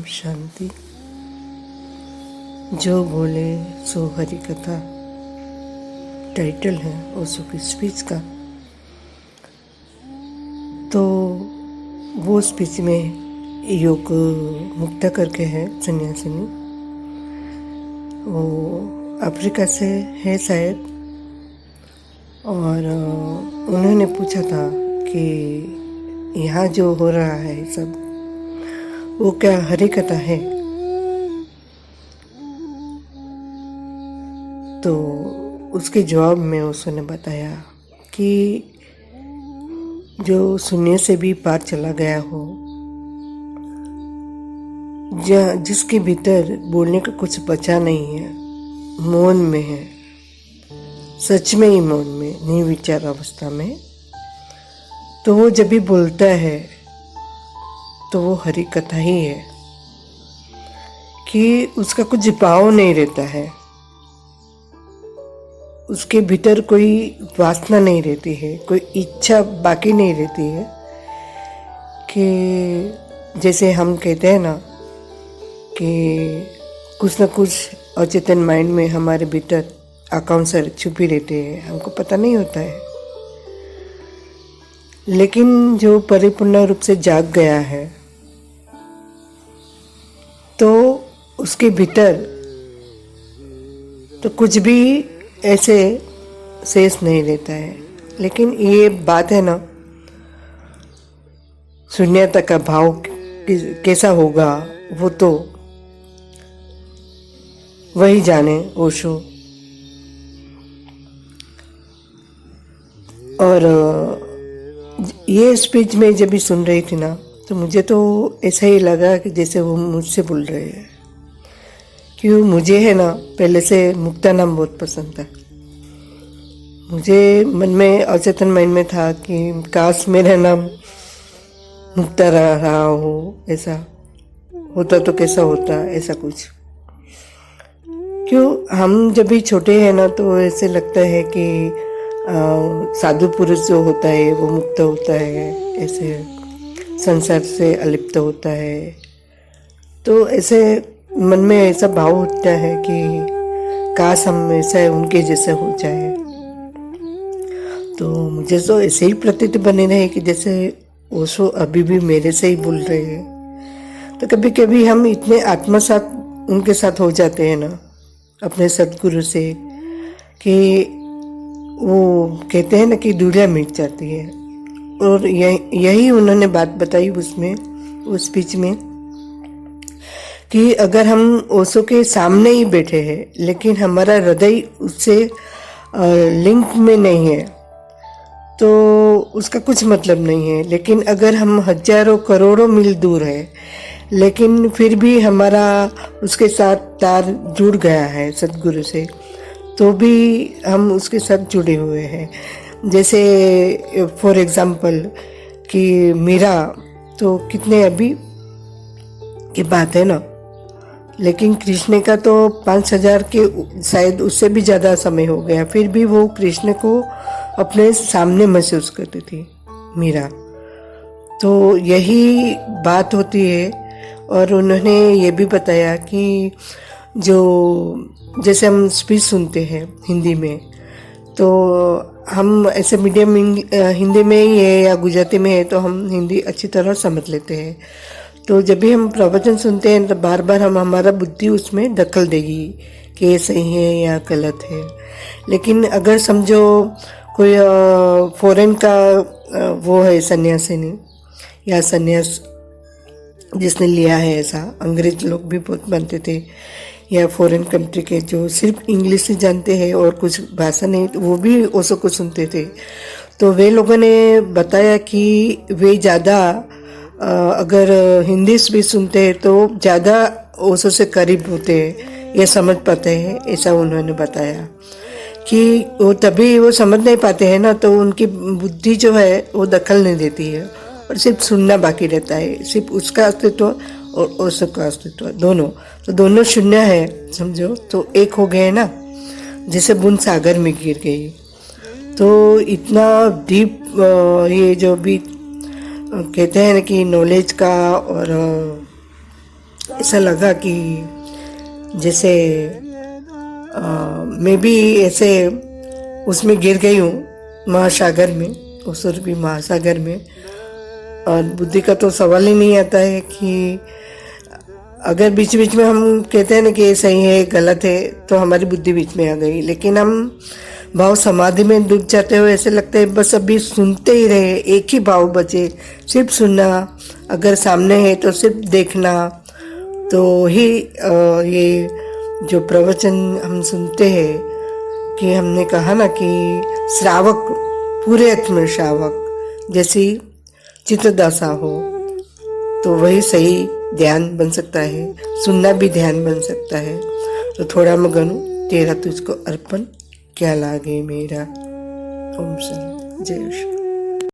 शांति। जो बोले सो हरि कथा टाइटल है ओशो की स्पीच का। तो वो स्पीच में योग मुक्ता करके है सन्यासिनी, वो अफ्रीका से है शायद। और उन्होंने पूछा था कि यहाँ जो हो रहा है सब वो क्या हरि कथा है। तो उसके जवाब में उसने बताया कि जो सुनने से भी पार चला गया हो, जिसके भीतर बोलने का कुछ बचा नहीं है, मौन में है, सच में ही मौन में, निर्विचार अवस्था में, तो वो जब भी बोलता है तो वो हरि कथा ही है। कि उसका कुछ भाव नहीं रहता है, उसके भीतर कोई वासना नहीं रहती है, कोई इच्छा बाकी नहीं रहती है। कि जैसे हम कहते हैं ना कि कुछ ना कुछ अचेतन माइंड में हमारे भीतर आकांक्षा छुपी रहती है, हमको पता नहीं होता है। लेकिन जो परिपूर्ण रूप से जाग गया है तो उसके भीतर तो कुछ भी ऐसे शेष नहीं रहता है। लेकिन ये बात है ना, शून्यता का भाव कैसा होगा वो तो वही जाने ओशो। और ये स्पीच में जब भी सुन रही थी ना, तो मुझे तो ऐसा ही लगा कि जैसे वो मुझसे बोल रहे हैं। क्यों, मुझे है ना पहले से मुक्ता नाम बहुत पसंद था। मुझे मन में अचेतन माइंड में था कि काश मेरा नाम मुक्ता रहा हो, ऐसा होता तो कैसा होता, ऐसा कुछ। क्यों, हम जब भी छोटे हैं ना तो ऐसे लगता है कि साधु पुरुष जो होता है वो मुक्त होता है, ऐसे संसार से अलिप्त होता है। तो ऐसे मन में ऐसा भाव होता है कि काश हम ऐसा उनके जैसे हो जाए। तो मुझे तो ऐसे ही प्रतीत बने रहे कि जैसे ओशो अभी भी मेरे से ही बोल रहे हैं। तो कभी कभी हम इतने आत्मसात उनके साथ हो जाते हैं ना अपने सद्गुरु से, कि वो कहते हैं ना कि दूरियां मिट जाती है। और यही उन्होंने बात बताई उसमें, उस स्पीच में, कि अगर हम ओशो के सामने ही बैठे हैं लेकिन हमारा हृदय उससे लिंक में नहीं है तो उसका कुछ मतलब नहीं है। लेकिन अगर हम हजारों करोड़ों मील दूर है लेकिन फिर भी हमारा उसके साथ तार जुड़ गया है सद्गुरु से, तो भी हम उसके साथ जुड़े हुए हैं। जैसे फॉर एग्जाम्पल कि मीरा तो कितने अभी की बात है ना, लेकिन कृष्ण का तो 5000 के शायद उससे भी ज़्यादा समय हो गया, फिर भी वो कृष्ण को अपने सामने महसूस करती थी मीरा। तो यही बात होती है। और उन्होंने ये भी बताया कि जो जैसे हम स्पीच सुनते हैं हिंदी में, तो हम ऐसे मीडियम हिंदी में ही है या गुजराती में है तो हम हिंदी अच्छी तरह समझ लेते हैं। तो जब भी हम प्रवचन सुनते हैं तो बार बार हमारा बुद्धि उसमें दखल देगी कि ये सही है या गलत है। लेकिन अगर समझो कोई फॉरेन का वो है सन्यासिनी या सन्यास जिसने लिया है, ऐसा अंग्रेज लोग भी बहुत बनते थे, या फॉरेन कंट्री के जो सिर्फ इंग्लिश ही जानते हैं और कुछ भाषा नहीं, तो वो भी ओशो को सुनते थे। तो वे लोगों ने बताया कि वे ज़्यादा अगर हिंदी भी सुनते हैं तो ज़्यादा ओशो से करीब होते हैं, ये समझ पाते हैं। ऐसा उन्होंने बताया कि वो तभी वो समझ नहीं पाते हैं ना, तो उनकी बुद्धि जो है वो दखल नहीं देती है और सिर्फ सुनना बाकी रहता है। सिर्फ उसका अस्तित्व और ओशो का अस्तित्व दोनों, तो दोनों शून्य है समझो, तो एक हो गए ना, जैसे बूंद सागर में गिर गई। तो इतना डीप ये जो भी कहते हैं ना कि नॉलेज का और ऐसा लगा कि जैसे मैं भी ऐसे उसमें गिर गई हूँ, महासागर में, उस भी महासागर में। और बुद्धि का तो सवाल ही नहीं आता है कि अगर बीच बीच में हम कहते हैं ना कि ये सही है गलत है, तो हमारी बुद्धि बीच में आ गई, लेकिन हम भाव समाधि में डूब जाते हुए ऐसे लगता है बस अभी सुनते ही रहे, एक ही भाव बचे, सिर्फ सुनना, अगर सामने है तो सिर्फ देखना। तो ही ये जो प्रवचन हम सुनते हैं कि हमने कहा ना कि श्रावक पूरे अर्थ में श्रावक जैसी चित्तदशा हो, तो वही सही ध्यान बन सकता है, सुनना भी ध्यान बन सकता है। तो थोड़ा मैं गनू तेरा तुझको अर्पण क्या लागे मेरा। ओम शांति, जय श्री।